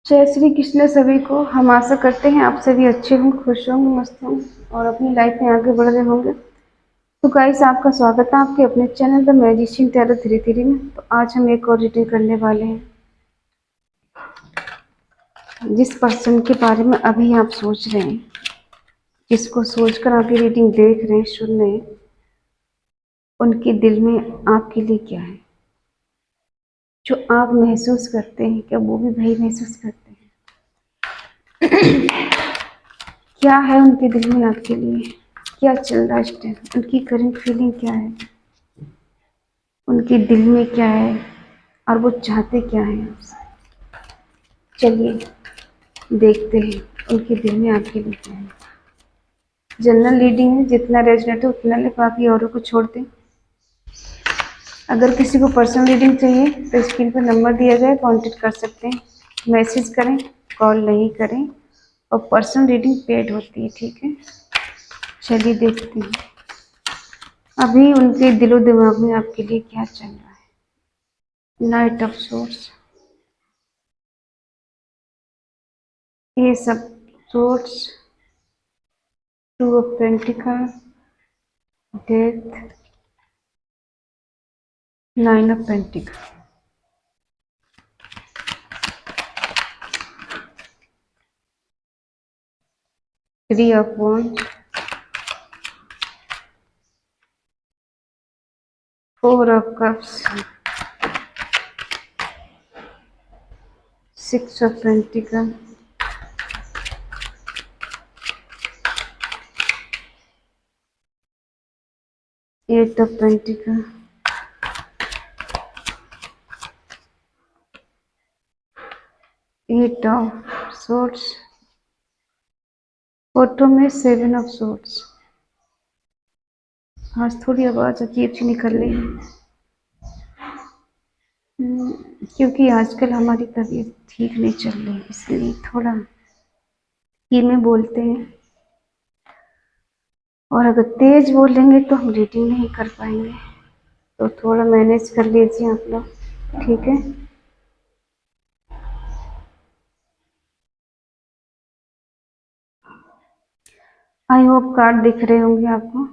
जय श्री कृष्ण सभी को। हम आशा करते हैं आप सभी अच्छे हों, खुश हों, मस्त हों और अपनी लाइफ में आगे बढ़ रहे होंगे। तो गाइस, आपका स्वागत है आपके अपने चैनल द मैजिशियन टैरो धीरे धीरे में। तो आज हम एक और रीडिंग करने वाले हैं। जिस पर्सन के बारे में अभी आप सोच रहे हैं, जिसको सोचकर आप ये रीडिंग देख रहे हैं, सुन रहे हैं, उनके दिल में आपके लिए क्या है, जो आप महसूस करते हैं, क्या वो भी वही महसूस करते हैं? क्या है उनके दिल में आपके लिए, क्या चल रहा है इस टाइम, उनकी करंट फीलिंग क्या है, उनके दिल में क्या है और वो चाहते क्या है आपसे। चलिए देखते हैं उनके दिल में आपके लिए क्या है। जनरल रीडिंग है, जितना रेजनेट है उतना ले, बाकी औरों को छोड़ दें। अगर किसी को पर्सनल रीडिंग चाहिए तो स्क्रीन पर नंबर दिया जाए, कांटेक्ट कर सकते हैं। मैसेज करें, कॉल नहीं करें। और पर्सनल रीडिंग पेड होती है, ठीक है। चलिए देखते हैं अभी उनके दिलो दिमाग में आपके लिए क्या चल रहा है। नाइट ऑफ सोर्स, ये सब swords, two of pentacle, death, nine of pentacle, three of wands, four of cups, six of pentacle, eight of pentacle, eight of swords, photo में सेवन ऑफ सोर्स। आज थोड़ी आवाज़ अजीब सी निकल रही है, क्योंकि आजकल हमारी तबीयत ठीक नहीं चल रही, इसलिए थोड़ा धीमे बोलते हैं। और अगर तेज बोलेंगे तो हम रीडिंग नहीं कर पाएंगे, तो थोड़ा मैनेज कर लीजिए आप लोग, ठीक है। आई होप कार्ड दिख रहे होंगे आपको।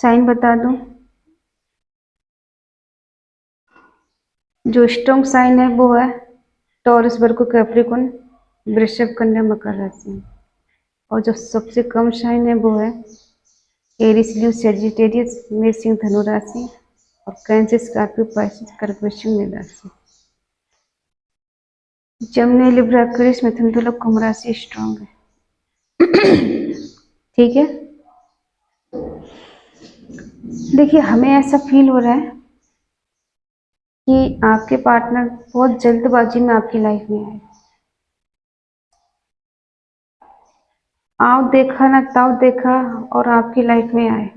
साइन बता दूं, जो स्ट्रॉन्ग साइन है वो है टॉरस, वर्गो, कैप्रिकॉर्न, वृषभ, कन्या, मकर राशि। और जो सबसे कम साइन है वो है एरीज, लीव, सेजिटेरियस, मेष, सिंह, धनु राशि। और कैंसर, स्कॉर्पियो, पाइसेस, कर्क, वृश्चिक, मीन राशि। जमनी, लिब्रा, एक्वेरियस, मिथुन, तुला, कुंभ राशि स्ट्रॉन्ग है, ठीक है। देखिए, हमें ऐसा फील हो रहा है कि आपके पार्टनर बहुत जल्दबाजी में आपकी लाइफ में आए। आओ देखा ना ताव देखा और आपकी लाइफ में आए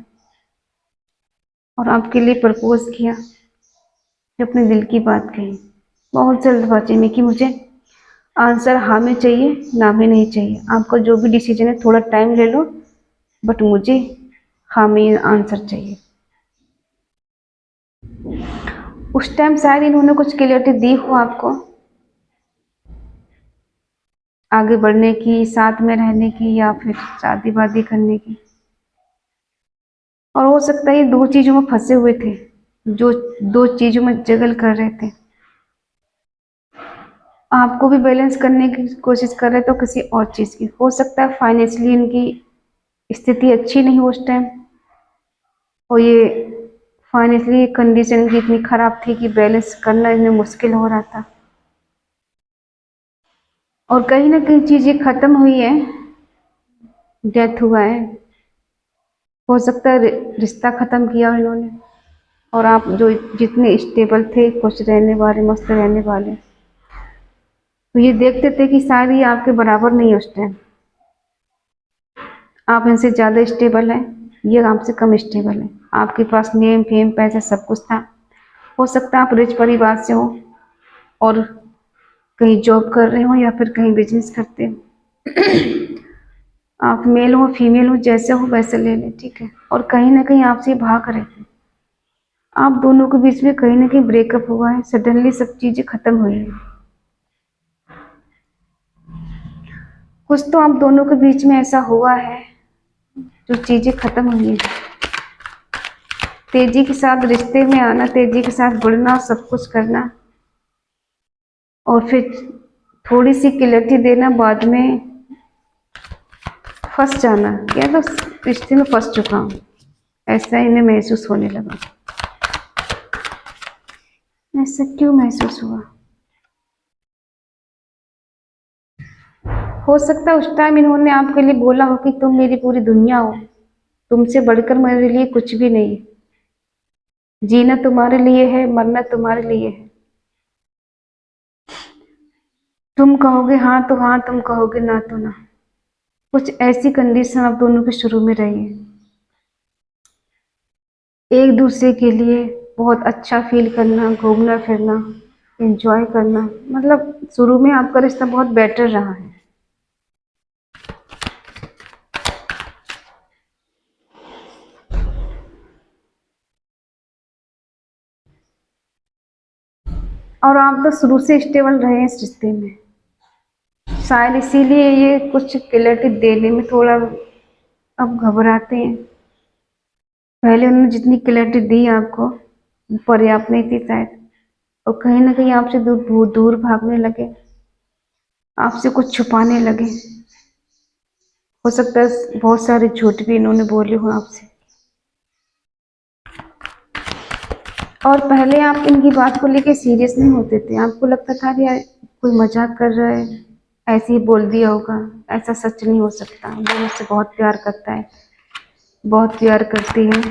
और आपके लिए प्रपोज किया, जो अपने दिल की बात कही बहुत जल्दबाजी में कि मुझे आंसर हाँ में चाहिए, ना में नहीं चाहिए। आपका जो भी डिसीजन है थोड़ा टाइम ले लो, बट मुझे हाँ में आंसर चाहिए। उस टाइम शायद इन्होंने कुछ क्लियरिटी दी हो आपको आगे बढ़ने की, साथ में रहने की, या फिर शादी वादी करने की। और हो सकता है ये दो चीजों में फंसे हुए थे, जो दो चीजों में जगल कर रहे थे। आपको भी बैलेंस करने की कोशिश कर रहे, तो किसी और चीज की हो सकता है। फाइनेंशियली इनकी स्थिति अच्छी नहीं हो उस टाइम, और ये फाइनेंशियली कंडीशन इनकी इतनी खराब थी कि बैलेंस करना इन्हें मुश्किल हो रहा था। और कहीं ना कहीं चीजें खत्म हुई है, डेथ हुआ है। हो सकता है रिश्ता खत्म किया इन्होंने, और आप जो जितने स्टेबल थे, खुश रहने वाले, मस्त रहने वाले, तो ये देखते थे कि शायद ये आपके बराबर नहीं है उस टाइम। आप इनसे ज़्यादा स्टेबल हैं, ये आपसे कम स्टेबल है। आपके पास नेम, फेम, पैसा सब कुछ था। हो सकता है आप रिच परिवार से हो और कहीं जॉब कर रहे हो या फिर कहीं बिजनेस करते हो। आप मेल हो, फीमेल हो, जैसे हो वैसे ले लें, ठीक है। और कहीं ना कहीं आपसे भाग रहे थे। आप दोनों के बीच में कहीं ना कहीं ब्रेकअप हुआ है, सडनली सब चीज़ें खत्म हुई हैं। कुछ तो आप दोनों के बीच में ऐसा हुआ है जो चीजें खत्म हुई हैं। तेजी के साथ रिश्ते में आना, तेजी के साथ जुड़ना, सब कुछ करना, और फिर थोड़ी सी क्लैरिटी देना, बाद में फंस जाना। या तो रिश्ते में फंस चुका हूँ, ऐसा इन्हें महसूस होने लगा। ऐसा क्यों महसूस हुआ? हो सकता है उस टाइम इन्होंने आपके लिए बोला हो कि तुम मेरी पूरी दुनिया हो, तुमसे बढ़कर मेरे लिए कुछ भी नहीं। जीना तुम्हारे लिए है, मरना तुम्हारे लिए है। तुम कहोगे हाँ तो हाँ, तुम कहोगे ना तो ना। कुछ ऐसी कंडीशन आप दोनों के शुरू में रही है। एक दूसरे के लिए बहुत अच्छा फील करना, घूमना फिरना, एंजॉय करना, मतलब शुरू में आपका रिश्ता बहुत बेटर रहा है। और आप तो शुरू से स्टेबल रहे हैं इस रिश्ते में, शायद इसीलिए ये कुछ क्लैरिटी देने में थोड़ा अब घबराते हैं। पहले उन्होंने जितनी क्लैरिटी दी आपको वो पर्याप्त नहीं थी शायद, और कहीं ना कहीं आपसे दूर दूर भागने लगे, आपसे कुछ छुपाने लगे। हो सकता है बहुत सारे झूठ भी इन्होंने बोले हो आपसे। और पहले आप इनकी बात को लेके सीरियस नहीं होते थे, आपको लगता था कि यार कोई मजाक कर रहा है, ऐसे ही बोल दिया होगा, ऐसा सच नहीं हो सकता, वो मुझसे बहुत प्यार करता है, बहुत प्यार करती है।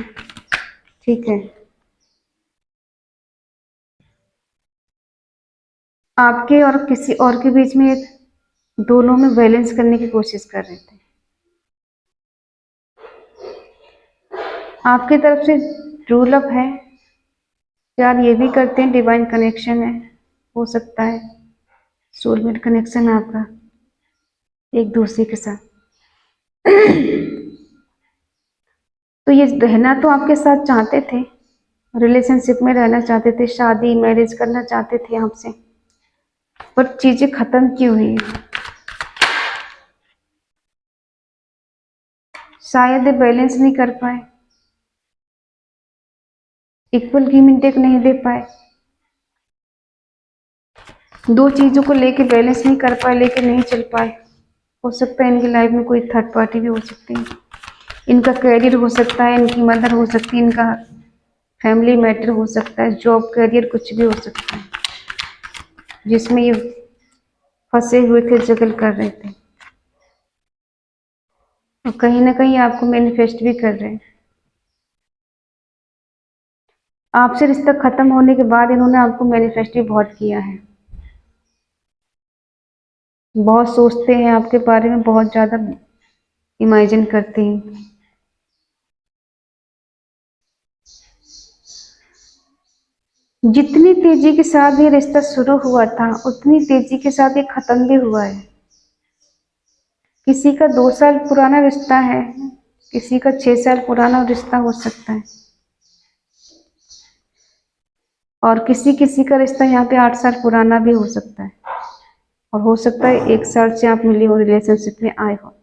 ठीक है, आपके और किसी और के बीच में दोनों में बैलेंस करने की कोशिश कर रहे थे। आपकी तरफ से ट्रू लव है, यार ये भी करते हैं, डिवाइन कनेक्शन है, हो सकता है सोलमेट कनेक्शन है आपका एक दूसरे के साथ। तो ये रहना तो आपके साथ चाहते थे, रिलेशनशिप में रहना चाहते थे, शादी मैरिज करना चाहते थे आपसे, पर चीजें खत्म क्यों हुई? शायद बैलेंस नहीं कर पाए, इक्वल गिव एंड टेक नहीं दे पाए, दो चीजों को लेके बैलेंस नहीं कर पाए, लेके नहीं चल पाए। हो सकता है इनकी लाइफ में कोई थर्ड पार्टी भी हो सकती है, इनका करियर हो सकता है, इनकी मदर हो सकती है, इनका फैमिली मैटर हो सकता है, जॉब करियर कुछ भी हो सकता है जिसमें ये फंसे हुए थे, जगल कर रहे थे, और कहीं ना कहीं आपको मैनिफेस्ट भी कर रहे हैं। आपसे रिश्ता खत्म होने के बाद इन्होंने आपको मैनिफेस्ट भी बहुत किया है, बहुत सोचते हैं आपके बारे में, बहुत ज्यादा इमेजिन करते हैं। जितनी तेजी के साथ ये रिश्ता शुरू हुआ था उतनी तेजी के साथ ये खत्म भी हुआ है। किसी का 2 साल पुराना रिश्ता है, किसी का 6 साल पुराना रिश्ता हो सकता है, और किसी किसी का रिश्ता यहाँ पे 8 साल पुराना भी हो सकता है, और हो सकता है 1 साल से आप मिले हो, रिलेशनशिप में आए हो।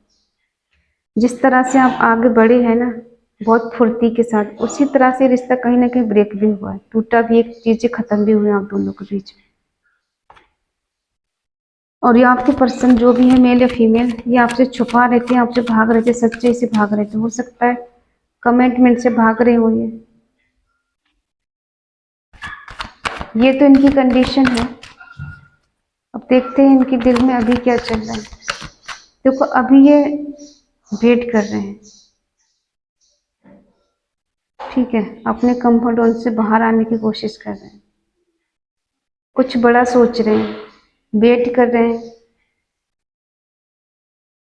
जिस तरह से आप आगे बढ़े हैं ना, बहुत फुर्ती के साथ, उसी तरह से रिश्ता कहीं ना कहीं ब्रेक भी हुआ है, टूटा भी, एक चीजें खत्म भी हुई आप दोनों के बीच में। और ये आपके पर्सन जो भी है, मेल या फीमेल, ये आपसे छुपा रहे थे, आपसे भाग रहे थे, सच्चाई से भाग रहे थे। हो सकता है कमिटमेंट से भाग रहे हो ये तो इनकी कंडीशन है। अब देखते हैं इनके दिल में अभी क्या चल रहा है। देखो अभी ये वेट कर रहे हैं, ठीक है, अपने कंफर्ट जोन से बाहर आने की कोशिश कर रहे हैं, कुछ बड़ा सोच रहे हैं, वेट कर रहे हैं,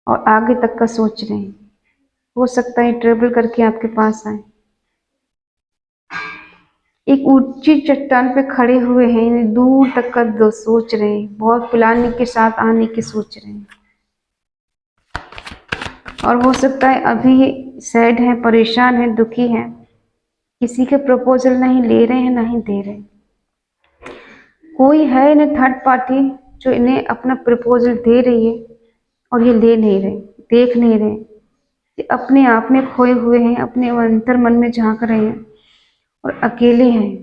और आगे तक का सोच रहे हैं। हो सकता है ट्रेवल करके आपके पास आए, एक ऊंची चट्टान पे खड़े हुए हैं, दूर तक का सोच रहे हैं, बहुत प्लानिंग के साथ आने की सोच रहे हैं। और हो सकता है अभी सैड है, परेशान है, दुखी है, किसी के प्रपोजल नहीं ले रहे हैं, नहीं दे रहे। कोई है इन्हें थर्ड पार्टी जो इन्हें अपना प्रपोजल दे रही है, और ये ले नहीं रहे, देख नहीं रहे, ये अपने आप में खोए हुए हैं, अपने अंतर मन में झांक रहे हैं और अकेले हैं।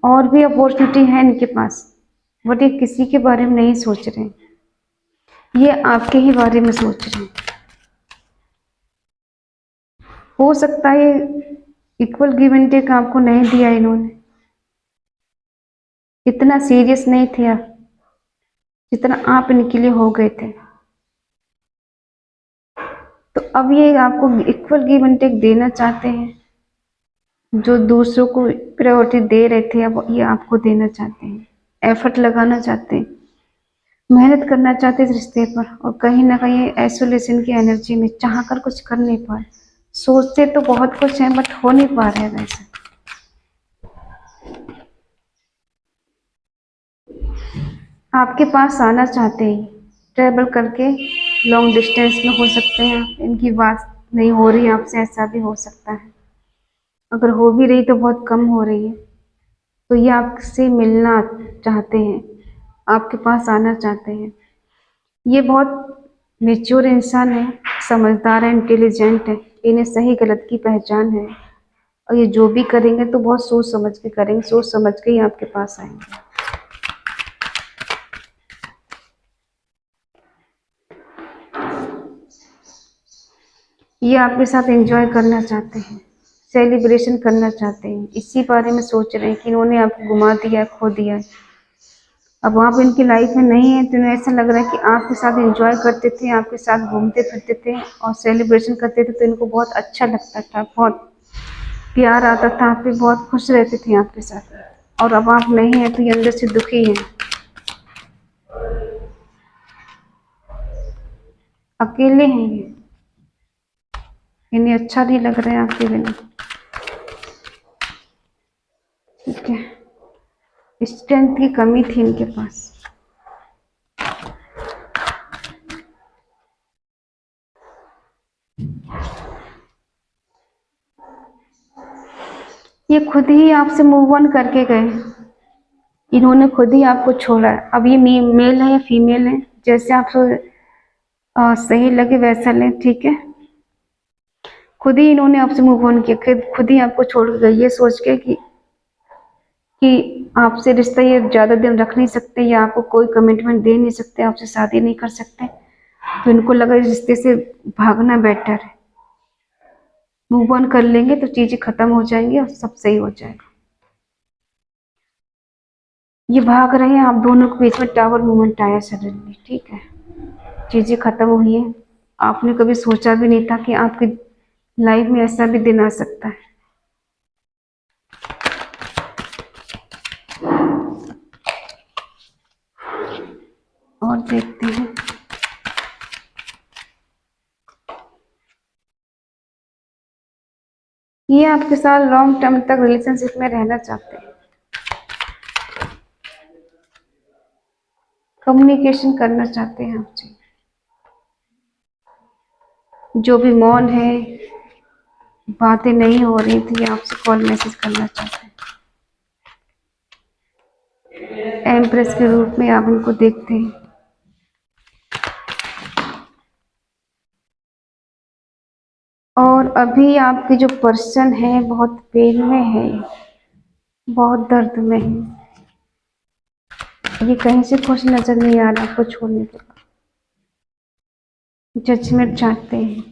और भी अपॉर्चुनिटी है इनके पास, बट ये किसी के बारे में नहीं सोच रहे, ये आपके ही बारे में सोच रहे हैं। हो सकता है इक्वल गिव एंड टेक आपको नहीं दिया इन्होंने, इतना सीरियस नहीं थे आप जितना आप इनके लिए हो गए थे। तो अब ये आपको इक्वल गिव एंड टेक देना चाहते हैं, जो दूसरों को प्रायोरिटी दे रहे थे अब ये आपको देना चाहते हैं, एफर्ट लगाना चाहते हैं, मेहनत करना चाहते हैं इस रिश्ते पर, और कहीं ना कहीं आइसोलेशन की एनर्जी में चाह कर कुछ कर नहीं पा रहे। सोचते तो बहुत कुछ है बट हो नहीं पा रहे वैसे। आपके पास आना चाहते हैं, ट्रैवल करके लॉन्ग डिस्टेंस में हो सकते हैं आप, इनकी बात नहीं हो रही आपसे, ऐसा भी हो सकता है। अगर हो भी रही तो बहुत कम हो रही है। तो ये आपसे मिलना चाहते हैं, आपके पास आना चाहते हैं। ये बहुत मेच्योर इंसान है, समझदार है, इंटेलिजेंट है, इन्हें सही गलत की पहचान है, और ये जो भी करेंगे तो बहुत सोच समझ के करेंगे, सोच समझ के ही आपके पास आएंगे। ये आपके साथ एंजॉय करना चाहते हैं, सेलिब्रेशन करना चाहते हैं, इसी बारे में सोच रहे हैं कि इन्होंने आपको घुमा दिया, खो दिया है, अब आप इनकी लाइफ में नहीं है। तो इन्हें ऐसा लग रहा है कि आपके साथ एंजॉय करते थे, आपके साथ घूमते फिरते थे और सेलिब्रेशन करते थे, तो इनको बहुत अच्छा लगता था, बहुत प्यार आता था, आप पे बहुत खुश रहते थे आपके साथ। और अब आप नहीं है तो ये अंदर से दुखी है, अकेले हैं ये, इन्हें अच्छा नहीं लग रहा है आपके बिना। ठीक है, स्ट्रेंथ की कमी थी इनके पास। ये खुद ही आपसे मूव ऑन करके गए, इन्होंने खुद ही आपको छोड़ा है। अब ये मेल है या फीमेल है, जैसे आप सही लगे वैसा लें, ठीक है। खुद ही इन्होंने आपसे मूव ऑन किया, खुद ही आपको छोड़ के गई, ये सोच के कि आपसे रिश्ता ये ज्यादा दिन रख नहीं सकते, या आपको कोई कमिटमेंट दे नहीं सकते, आपसे शादी नहीं कर सकते। तो इनको लगा इस रिश्ते से भागना बेटर है, मूव ऑन कर लेंगे तो चीजें खत्म हो जाएंगी और सब सही हो जाएगा। ये भाग रहे हैं, आप दोनों के बीच में टावर मूवमेंट आया सडनली, ठीक है, चीजें खत्म हुई है। आपने कभी सोचा भी नहीं था कि आपकी लाइफ में ऐसा भी दिन आ सकता है। और देखते हैं, ये आपके साथ लॉन्ग टर्म तक रिलेशनशिप में रहना चाहते हैं, कम्युनिकेशन करना चाहते हैं आपसे। जो भी मौन है, बातें नहीं हो रही थी, आपसे कॉल मैसेज करना चाहते हैं। एम्प्रेस के रूप में आप उनको देखते हैं। और अभी आपके जो पर्सन है बहुत पेन में है, बहुत दर्द में है, ये कहीं से खुश नजर नहीं आ रहा आपको छोड़ने के बाद, जजमेंट चाहते हैं।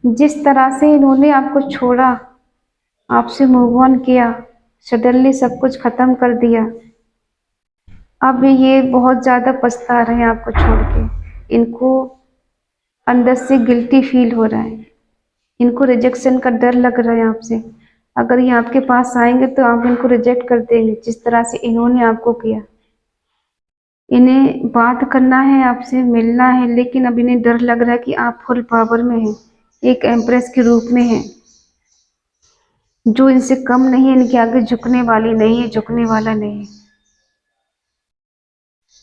जिस तरह से इन्होंने आपको छोड़ा, आपसे मूव ऑन किया, सडनली सब कुछ खत्म कर दिया, अब ये बहुत ज्यादा पछता रहे हैं आपको छोड़ के। इनको अंदर से गिल्टी फील हो रहा है, इनको रिजेक्शन का डर लग रहा है आपसे। अगर ये आपके पास आएंगे तो आप इनको रिजेक्ट कर देंगे, जिस तरह से इन्होंने आपको किया। इन्हें बात करना है, आपसे मिलना है, लेकिन अब इन्हें डर लग रहा है कि आप फुल पावर में हैं, एक एम्प्रेस के रूप में हैं, जो इनसे कम नहीं है, इनके आगे झुकने वाली नहीं है, झुकने वाला नहीं है।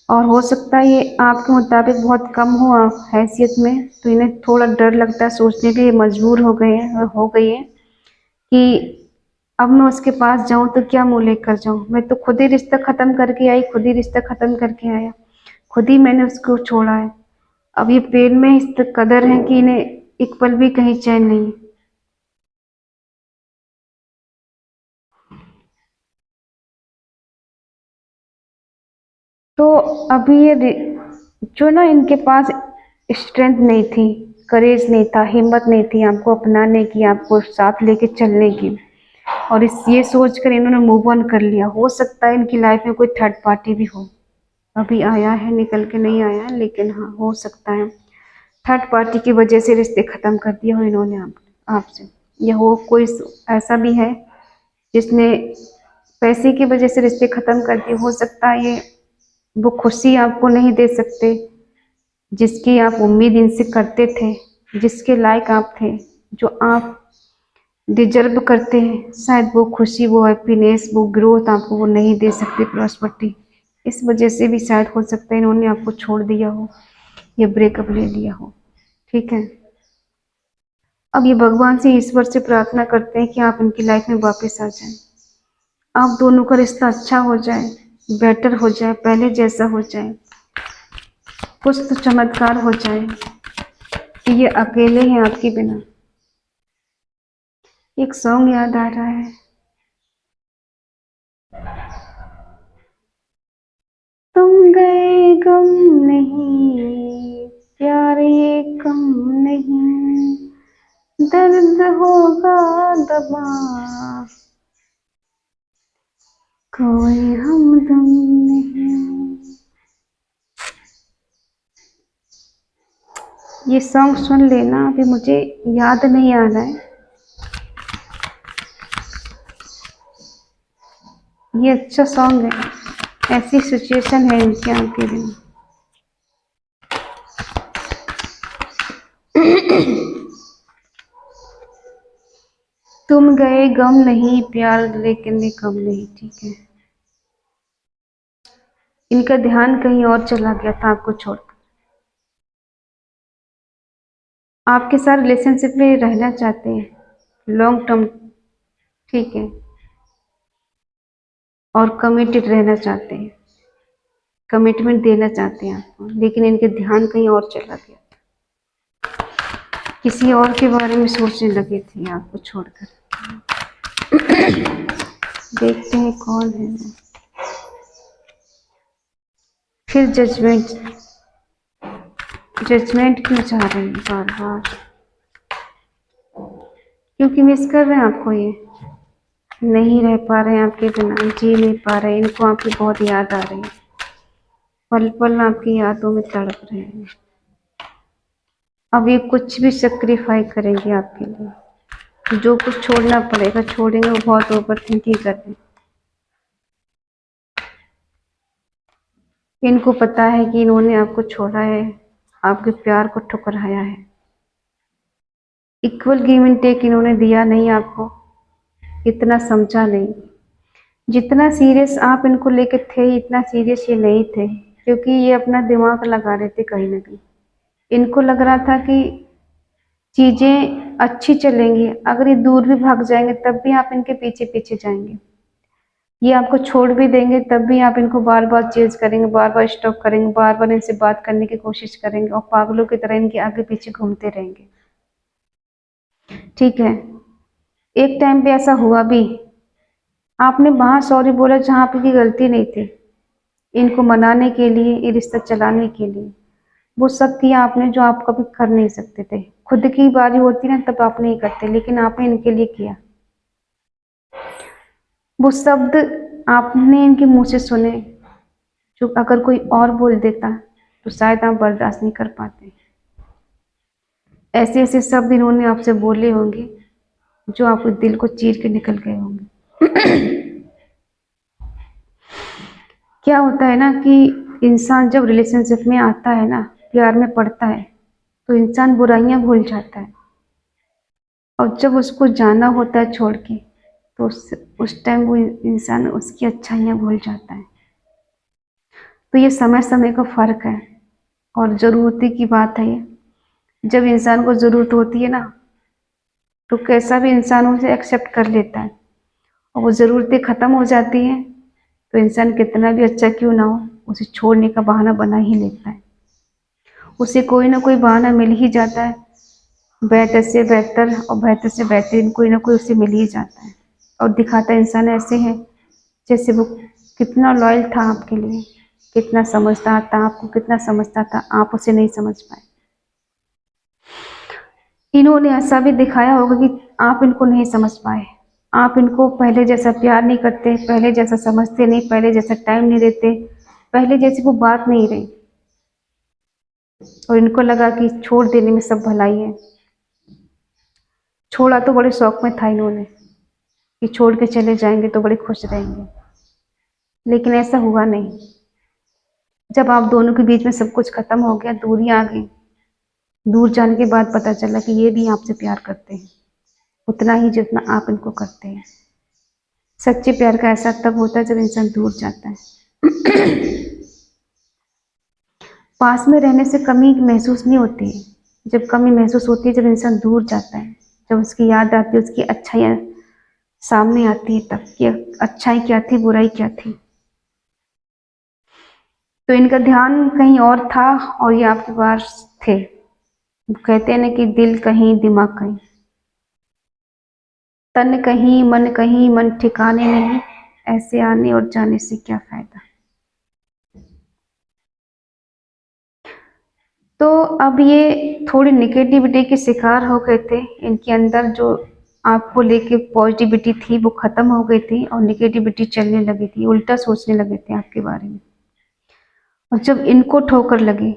और हो सकता है ये आपके मुताबिक बहुत कम हो हैसियत में, तो इन्हें थोड़ा डर लगता है, सोचने के लिए मजबूर हो गए हैं और हो गई है कि अब मैं उसके पास जाऊं तो क्या मुंह लेकर जाऊं? मैं तो खुद ही रिश्ता खत्म करके आई, खुद ही रिश्ता खत्म करके आया, खुद ही मैंने उसको छोड़ा है। अब ये पेन में इस कदर है कि इन्हें एक पल भी कहीं चैन नहीं। तो अभी जो ना इनके पास स्ट्रेंथ नहीं थी, करेज नहीं था, हिम्मत नहीं थी आपको अपनाने की, आपको साथ लेके चलने की, और इस ये सोचकर इन्होंने मूव ऑन कर लिया। हो सकता है इनकी लाइफ में कोई थर्ड पार्टी भी हो, अभी आया है, निकल के नहीं आया, लेकिन हाँ हो सकता है थर्ड पार्टी की वजह से रिश्ते खत्म कर दिए हो इन्होंने आपसे। या हो कोई ऐसा भी है जिसने पैसे की वजह से रिश्ते खत्म कर दिए। हो सकता है ये वो खुशी आपको नहीं दे सकते जिसकी आप उम्मीद इनसे करते थे, जिसके लायक आप थे, जो आप डिजर्व करते हैं। शायद वो खुशी, वो हैप्पीनेस, वो ग्रोथ आपको वो नहीं दे सकते, प्रॉस्पेरिटी। इस वजह से भी शायद हो सकता है इन्होंने आपको छोड़ दिया हो या ब्रेकअप ले लिया हो। ठीक है, अब ये भगवान से, ईश्वर से प्रार्थना करते हैं कि आप इनकी लाइफ में वापस आ जाएं, आप दोनों का रिश्ता अच्छा हो जाए, बेटर हो जाए, पहले जैसा हो जाए, कुछ तो चमत्कार हो जाए कि ये अकेले हैं आपके बिना। एक सॉन्ग याद आ रहा है, तुम गए गम नहीं, प्यार ये कम नहीं, दर्द होगा दबा, कोई हमदम नहीं। ये सॉन्ग सुन लेना, अभी मुझे याद नहीं आ रहा है। ये अच्छा सॉन्ग है, ऐसी सिचुएशन है इनके आपके बिना। तुम गए गम नहीं, प्यार लेकिन ये कम नहीं। ठीक है, इनका ध्यान कहीं और चला गया था आपको छोड़कर। आपके साथ रिलेशनशिप में रहना चाहते हैं लॉन्ग टर्म, ठीक है, और कमिटेड रहना चाहते हैं, कमिटमेंट देना चाहते हैं आपको, लेकिन इनके ध्यान कहीं और चला गया, किसी और के बारे में सोचने लगे थे आपको छोड़कर। देखते हैं कौन है। फिर जजमेंट, जजमेंट क्यों चाह रहे हैं बार बार? क्योंकि मिस कर रहे हैं आपको, ये नहीं रह पा रहे हैं आपके बिना, जी नहीं पा रहे, इनको आपकी बहुत याद आ रही है, पल पल आपकी यादों में तड़प रहे हैं। अब ये कुछ भी सेक्रीफाई करेंगे आपके लिए, जो कुछ छोड़ना पड़ेगा छोड़ेंगे। वो बहुत ओवर थिंकिंग कर रहे हैं, इनको पता है कि इन्होंने आपको छोड़ा है, आपके प्यार को ठुकराया है। इक्वल गिव एंड टेक इन्होंने दिया नहीं आपको, इतना समझा नहीं। जितना सीरियस आप इनको लेके थे, इतना सीरियस ये नहीं थे, क्योंकि ये अपना दिमाग लगा रहे थे कहीं ना कहीं। इनको लग रहा था कि चीजें अच्छी चलेंगी, अगर ये दूर भी भाग जाएंगे तब भी आप इनके पीछे पीछे जाएंगे, ये आपको छोड़ भी देंगे तब भी आप इनको बार बार चेज करेंगे, बार बार स्टॉप करेंगे, बार बार इनसे बात करने की कोशिश करेंगे, और पागलों की तरह इनके आगे पीछे घूमते रहेंगे। ठीक है, एक टाइम पे ऐसा हुआ भी, आपने वहां सॉरी बोला जहां आपकी गलती नहीं थी, इनको मनाने के लिए, ये रिश्ता चलाने के लिए। वो सब किया आपने जो आप कभी कर नहीं सकते थे। खुद की बारी होती ना तब आप नहीं करते, लेकिन आपने इनके लिए किया। वो शब्द आपने इनके मुंह से सुने जो अगर कोई और बोल देता तो शायद आप बर्दाश्त नहीं कर पाते। ऐसे ऐसे शब्द इन्होंने आपसे बोले होंगे जो आपके दिल को चीर के निकल गए होंगे। क्या होता है ना कि इंसान जब रिलेशनशिप में आता है ना, प्यार में पड़ता है, तो इंसान बुराइयां भूल जाता है, और जब उसको जाना होता है छोड़ के, तो उस टाइम वो इंसान उसकी अच्छाइयाँ भूल जाता है। तो ये समय समय का फर्क है, और ज़रूरत की बात है ये। जब इंसान को ज़रूरत होती है ना, तो कैसा भी इंसान उसे एक्सेप्ट कर लेता है, और वो ज़रूरतें ख़त्म हो जाती हैं तो इंसान कितना भी अच्छा क्यों ना हो, उसे छोड़ने का बहाना बना ही लेता है। उसे कोई ना कोई बहाना मिल ही जाता है, बेहतर से बेहतर और बेहतर से बेहतरीन कोई ना कोई उसे मिल ही जाता है। और दिखाता इंसान ऐसे है जैसे वो कितना लॉयल था आपके लिए, कितना समझदार था, आपको कितना समझता था, आप उसे नहीं समझ पाए। इन्होंने ऐसा भी दिखाया होगा कि आप इनको नहीं समझ पाए, आप इनको पहले जैसा प्यार नहीं करते, पहले जैसा समझते नहीं, पहले जैसा टाइम नहीं देते, पहले जैसी वो बात नहीं रही। और इनको लगा कि छोड़ देने में सब भलाई है। छोड़ा तो बड़े शौक में था इन्होंने कि छोड़ के चले जाएंगे तो बड़े खुश रहेंगे, लेकिन ऐसा हुआ नहीं। जब आप दोनों के बीच में सब कुछ खत्म हो गया, दूरी आ गई, दूर जाने के बाद पता चला कि ये भी आपसे प्यार करते हैं उतना ही जितना आप इनको करते हैं। सच्चे प्यार का ऐसा तब होता है जब इंसान दूर जाता है। पास में रहने से कमी महसूस नहीं होती है, जब कमी महसूस होती है जब इंसान दूर जाता है, जब उसकी याद आती है, उसकी अच्छाइयाँ सामने आती है, तब कि अच्छाई क्या थी, बुराई क्या थी। तो इनका ध्यान कहीं और था और ये आपके पास थे। कहते हैं ना कि दिल कहीं दिमाग कहीं, तन कहीं मन ठिकाने नहीं, ऐसे आने और जाने से क्या फायदा। तो अब ये थोड़ी निगेटिविटी के शिकार हो गए थे, इनके अंदर जो आपको लेके पॉजिटिविटी थी वो खत्म हो गई थी और निगेटिविटी चलने लगी थी, उल्टा सोचने लगे थे आपके बारे में। और जब इनको ठोकर लगी,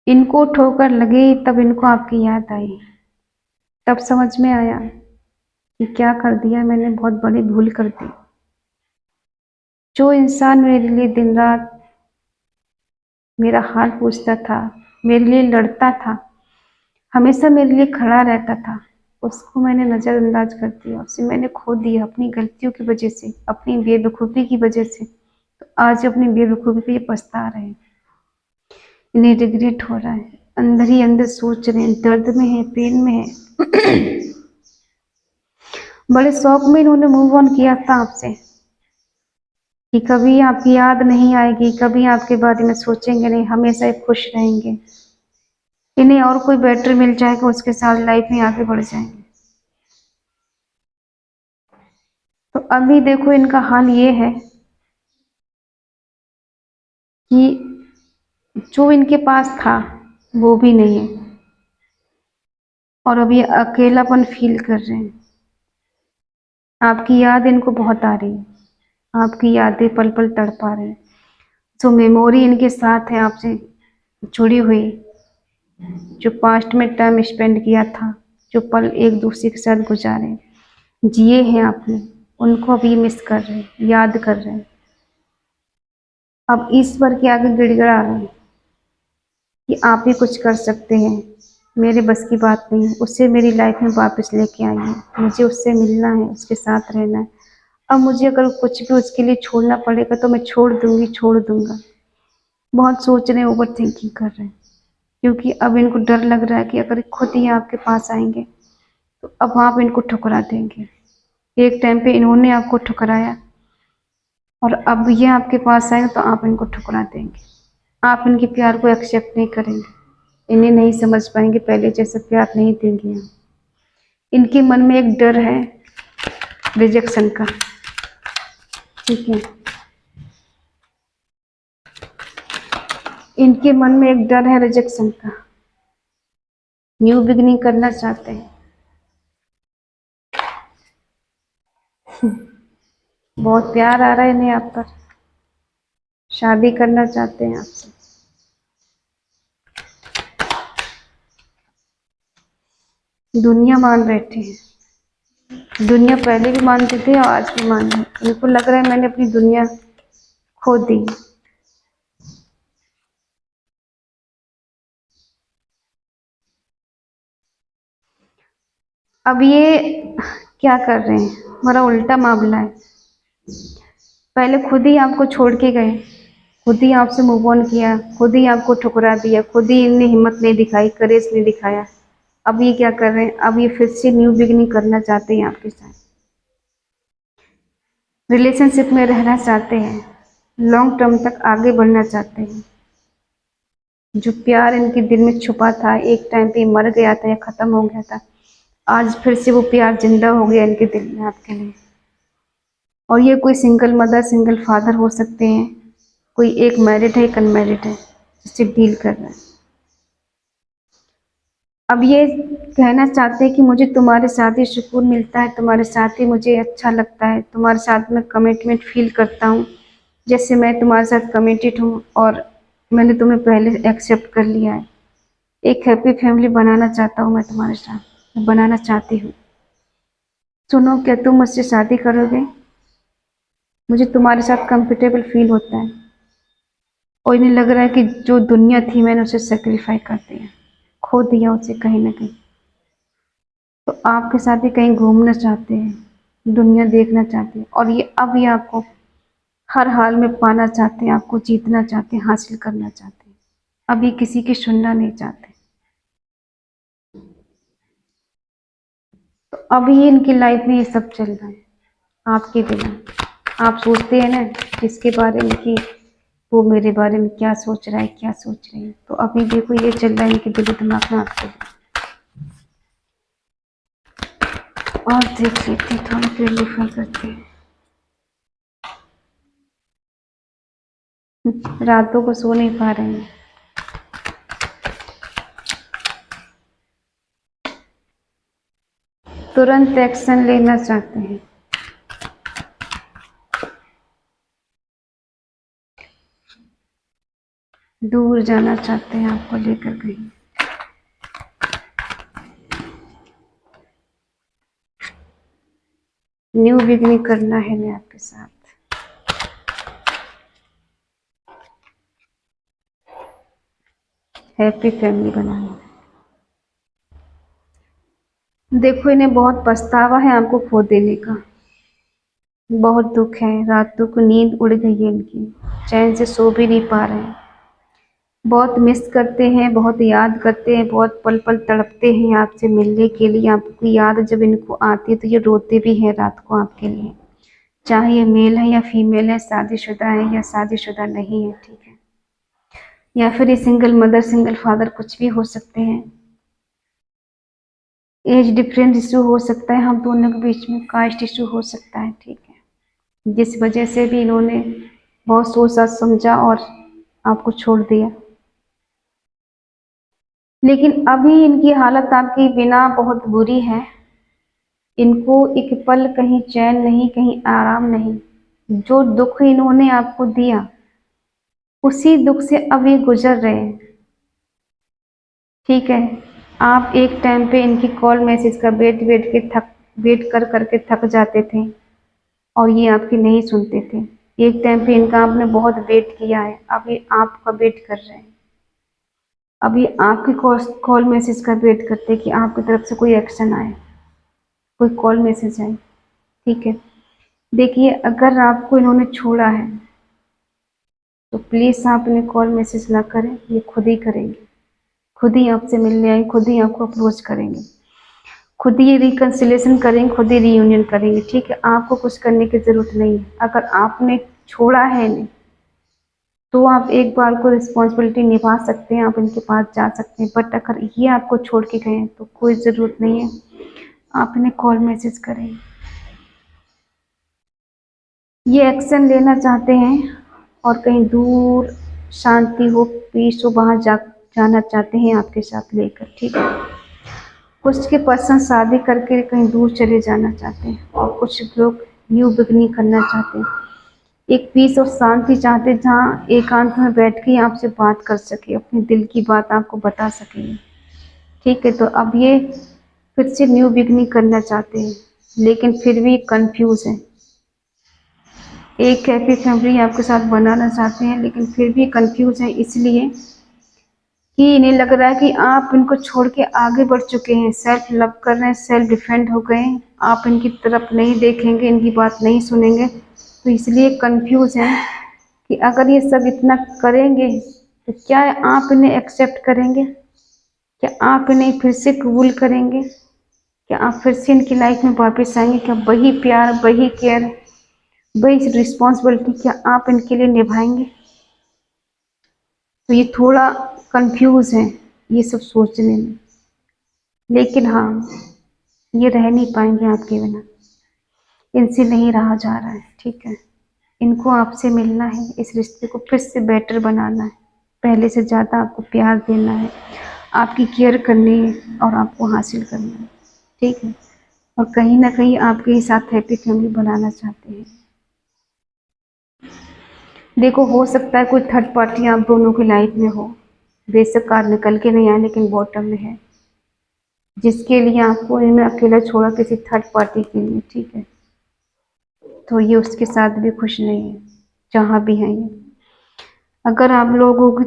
इनको ठोकर लगी, तब इनको आपकी याद आई, तब समझ में आया कि क्या कर दिया मैंने, बहुत बड़ी भूल कर दी। जो इंसान मेरे लिए दिन रात मेरा हाल पूछता था, मेरे लिए लड़ता था, हमेशा मेरे लिए खड़ा रहता था, उसको मैंने नज़रअंदाज कर दिया, उसे मैंने खो दिया अपनी गलतियों की वजह से, अपनी बेवकूफ़ी की वजह से। तो आज अपनी बेवकूफ़ी पे ये पछता रहे हैं, इन्हें रिग्रेट हो रहा है, अंदर ही अंदर सोच रहे हैं, दर्द में है, पेन में है। बड़े शौक में इन्होंने मूव ऑन किया था आपसे कि कभी आपकी याद नहीं आएगी, कभी आपके बारे में सोचेंगे नहीं, हमेशा खुश रहेंगे, इन्हें और कोई बेटर मिल जाएगा, उसके साथ लाइफ में आगे बढ़ जाएंगे। तो अभी देखो इनका हाल ये है कि जो इनके पास था वो भी नहीं है और अब ये अकेलापन फील कर रहे हैं। आपकी याद इनको बहुत आ रही है, आपकी यादें पल पल तड़पा रहे हैं। जो मेमोरी इनके साथ है आपसे जुड़ी हुई, जो पास्ट में टाइम स्पेंड किया था, जो पल एक दूसरे के साथ गुजारे जिए हैं आपने, उनको अब ये मिस कर रहे हैं, याद कर रहे हैं। अब ईश्वर के आगे गिड़गिड़ा रहे हैं कि आप ही कुछ कर सकते हैं, मेरे बस की बात नहीं है, उससे मेरी लाइफ में वापस लेके आइए, मुझे उससे मिलना है, उसके साथ रहना है। अब मुझे अगर कुछ भी उसके लिए छोड़ना पड़ेगा तो मैं छोड़ दूंगी, छोड़ दूंगा। बहुत सोच रहे हैं, ओवर थिंकिंग कर रहे हैं, क्योंकि अब इनको डर लग रहा है कि अगर खुद ही आपके पास आएंगे तो अब आप इनको ठुकरा देंगे। एक टाइम पे इन्होंने आपको ठुकराया और अब ये आपके पास आएंगे तो आप इनको ठुकरा देंगे, आप इनके प्यार को एक्सेप्ट नहीं करेंगे, इन्हें नहीं समझ पाएंगे, पहले जैसा प्यार नहीं देंगे। इनके मन में एक डर है रिजेक्शन का, ठीक है, इनके मन में एक डर है रिजेक्शन का, न्यू बिगनिंग करना चाहते हैं, बहुत प्यार आ रहा है इन्हें आप पर, शादी करना चाहते हैं आपसे। दुनिया मान बैठे हैं, दुनिया पहले भी मानते थे और आज भी मान रहे हैं। इनको लग रहा है मैंने अपनी दुनिया खो दी। अब ये क्या कर रहे हैं, हमारा उल्टा मामला है। पहले खुद ही आपको छोड़ के गए, खुद ही आपसे मूव ऑन किया, खुद ही आपको ठुकरा दिया, खुद ही इनने हिम्मत नहीं दिखाई, करेज नहीं दिखाया, अब ये क्या कर रहे हैं, अब ये फिर से न्यू बिगिनिंग करना चाहते हैं आपके साथ, रिलेशनशिप में रहना चाहते हैं, लॉन्ग टर्म तक आगे बढ़ना चाहते हैं। जो प्यार इनके दिल में छुपा था, एक टाइम पे मर गया था या खत्म हो गया था, आज फिर से वो प्यार जिंदा हो गया इनके दिल में आपके लिए। और ये कोई सिंगल मदर सिंगल फादर हो सकते हैं, कोई एक मैरिड है एक अनमैरिड है जिससे डील कर रहा है। अब ये कहना चाहते हैं कि मुझे तुम्हारे साथ ही सुकून मिलता है, तुम्हारे साथ ही मुझे अच्छा लगता है, तुम्हारे साथ में कमिटमेंट फील करता हूँ, जैसे मैं तुम्हारे साथ कमिटेड हूँ और मैंने तुम्हें पहले एक्सेप्ट कर लिया है। एक हैप्पी फैमिली बनाना चाहता हूँ मैं तुम्हारे साथ, मैं बनाना चाहती हूँ। सुनो, क्या तुम मुझसे शादी करोगे? मुझे तुम्हारे साथ कंफर्टेबल फील होता है और इन्हें लग रहा है कि जो दुनिया थी मैंने उसे सेक्रीफाई कर दिया, खो दिया उसे कहीं ना कहीं। तो आपके साथ ही कहीं घूमना चाहते हैं, दुनिया देखना चाहते हैं, और ये अब ये आपको हर हाल में पाना चाहते हैं, आपको जीतना चाहते हैं, हासिल करना चाहते हैं। अब ये किसी की सुनना नहीं चाहते। तो अभी इनकी लाइफ में ये सब चल रहा है आपके बिना। आप सोचते हैं ना किसके बारे में कि वो मेरे बारे में क्या सोच रहा है, क्या सोच रही है, तो अभी देखो ये चल रहा है इनके दिल दिमाग में आपके। और देख लेते हैं, थोड़ा प्योरीफाई करते हैं। रातों को सो नहीं पा रहे हैं, तुरंत एक्शन लेना चाहते हैं, दूर जाना चाहते हैं आपको लेकर कहीं। न्यू बिगनिंग करना है मैं आपके साथ। हैप्पी फैमिली बनाना है। देखो इन्हें बहुत पछतावा है आपको खो देने का, बहुत दुख है, रातों को नींद उड़ गई है इनकी, चैन से सो भी नहीं पा रहे हैं, बहुत मिस करते हैं, बहुत याद करते हैं, बहुत पल पल तड़पते हैं आपसे मिलने के लिए। आपकी याद जब इनको आती है तो ये रोते भी हैं रात को आपके लिए, चाहे ये मेल है या फीमेल है, शादीशुदा है या शादीशुदा नहीं है, ठीक है, या फिर ये सिंगल मदर सिंगल फादर कुछ भी हो सकते हैं। एज डिफरेंस इशू हो सकता है हम दोनों के बीच में, कास्ट इशू हो सकता है, ठीक है, जिस वजह से भी इन्होंने बहुत सोचा समझा और आपको छोड़ दिया। लेकिन अभी इनकी हालत आपकी बिना बहुत बुरी है, इनको एक पल कहीं चैन नहीं, कहीं आराम नहीं। जो दुख इन्होंने आपको दिया उसी दुख से अब ये गुजर रहे हैं, ठीक है। आप एक टाइम पे इनकी कॉल मैसेज का वेट कर करके थक जाते थे और ये आपकी नहीं सुनते थे। एक टाइम पे इनका आपने बहुत वेट किया है, अब ये आपका वेट कर रहे हैं। अभी आपकी कॉल मैसेज का वेट करते कि आपकी तरफ से कोई एक्शन आए, कोई कॉल मैसेज आए, ठीक है। देखिए अगर आपको इन्होंने छोड़ा है तो प्लीज़ आप इन्हें कॉल मैसेज ना करें, ये खुद ही करेंगे, खुद ही आपसे मिलने आए, खुद ही आपको अप्रोच करेंगे, खुद ही रिकन्सिलेशन करेंगे, खुद ही रीयूनियन करेंगे, ठीक है। आपको कुछ करने की ज़रूरत नहीं है। अगर आपने छोड़ा है इन्हें तो आप एक बार को रिस्पॉन्सिबिलिटी निभा सकते हैं, आप इनके पास जा सकते हैं, बट अगर ये आपको छोड़ के गए हैं तो कोई ज़रूरत नहीं है आप इन्हें कॉल मैसेज करें। ये एक्शन लेना चाहते हैं और कहीं दूर शांति हो, पीस हो, वहाँ जाना चाहते हैं आपके साथ लेकर, ठीक है। कुछ के पर्सन शादी करके कहीं दूर चले जाना चाहते हैं और कुछ लोग न्यू बिगनिंग करना चाहते हैं, एक पीस और शांति चाहते हैं जहाँ एकांत में बैठ के आपसे बात कर सके, अपने दिल की बात आपको बता सकें, ठीक है। तो अब ये फिर से न्यू बिगनिंग करना चाहते हैं लेकिन फिर भी कंफ्यूज है। एक हैप्पी फैमिली आपके साथ बनाना चाहते हैं लेकिन फिर भी कंफ्यूज है, इसलिए कि इन्हें लग रहा है कि आप इनको छोड़ के आगे बढ़ चुके हैं, सेल्फ लव कर रहे हैं, सेल्फ डिफेंड हो गए हैं, आप इनकी तरफ नहीं देखेंगे, इनकी बात नहीं सुनेंगे, तो इसलिए कंफ्यूज हैं कि अगर ये सब इतना करेंगे तो क्या आप इन्हें एक्सेप्ट करेंगे, क्या आप इन्हें फिर से कबूल करेंगे? क्या आप फिर से इनकी लाइफ में वापस आएंगे? क्या वही प्यार, वही केयर, वही रिस्पॉन्सिबिलिटी क्या आप इनके लिए निभाएंगे? तो ये थोड़ा कंफ्यूज है ये सब सोचने में, लेकिन हाँ, ये रह नहीं पाएंगे आपके बिना। इनसे नहीं रहा जा रहा है, ठीक है। इनको आपसे मिलना है, इस रिश्ते को फिर से बेटर बनाना है, पहले से ज़्यादा आपको प्यार देना है, आपकी केयर करनी है और आपको हासिल करना है, ठीक है। और कहीं ना कहीं आपके ही साथ हैप्पी फैमिली बनाना चाहते हैं। देखो, हो सकता है कोई थर्ड पार्टी आप दोनों की लाइफ में हो, बेशक कार निकल के नहीं आए लेकिन बॉटम में है, जिसके लिए आपको इन्हें अकेला छोड़ा किसी थर्ड पार्टी के लिए, ठीक है। तो ये उसके साथ भी खुश नहीं है, जहाँ भी है ये। अगर आप लोगों की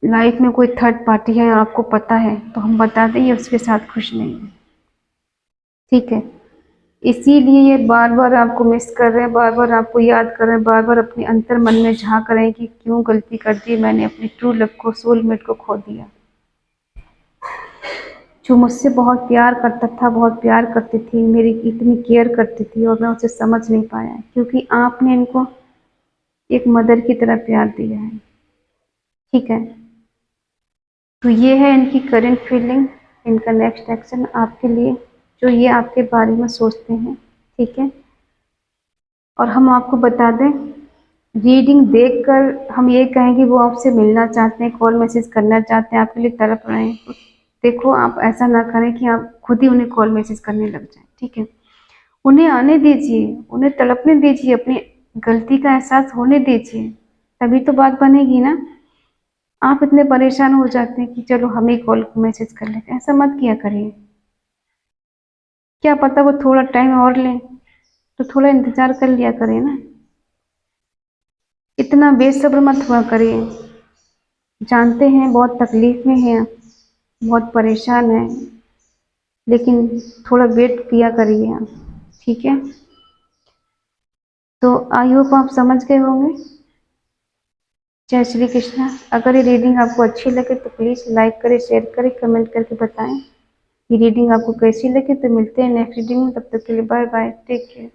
लाइफ में कोई थर्ड पार्टी है और आपको पता है तो हम बता दें, ये उसके साथ खुश नहीं है, ठीक है। इसीलिए ये बार बार आपको मिस कर रहे हैं, बार बार आपको याद कर रहे हैं, बार बार अपने अंतर मन में झांक रहे हैं कि क्यों गलती कर दी मैंने, अपने ट्रू लव को, सोलमेट को खो दिया। जो मुझसे बहुत प्यार करता था, बहुत प्यार करती थी, मेरी इतनी केयर करती थी, और मैं उसे समझ नहीं पाया क्योंकि आपने इनको एक मदर की तरह प्यार दिया है, ठीक है। तो ये है इनकी करंट फीलिंग, इनका नेक्स्ट एक्शन आपके लिए, जो ये आपके बारे में सोचते हैं, ठीक है। और हम आपको बता दें, रीडिंग देखकर हम ये कहेंगे वो आपसे मिलना चाहते हैं, कॉल मैसेज करना चाहते हैं, आपके लिए तड़प रहे हैं, तो देखो आप ऐसा ना करें कि आप खुद ही उन्हें कॉल मैसेज करने लग जाएं, ठीक है। उन्हें आने दीजिए, उन्हें तड़पने दीजिए, अपनी गलती का एहसास होने दीजिए, तभी तो बात बनेगी ना। आप इतने परेशान हो जाते हैं कि चलो हम ही कॉल मैसेज कर लेते हैं, ऐसा मत किया करिए। क्या पता वो थोड़ा टाइम और लें, तो थोड़ा इंतजार कर लिया करें ना, इतना बेसब्र मत हुआ करिए। जानते हैं बहुत तकलीफ में हैं, बहुत परेशान हैं, लेकिन थोड़ा वेट किया करिए आप, ठीक है। तो आई होप आप समझ गए होंगे। जय श्री कृष्णा। अगर ये रीडिंग आपको अच्छी लगे तो प्लीज़ लाइक करें, शेयर करें, कमेंट करके बताएं ये रीडिंग आपको कैसी लगी। तो मिलते हैं नेक्स्ट रीडिंग में, तब तक के लिए बाय बाय, टेक केयर।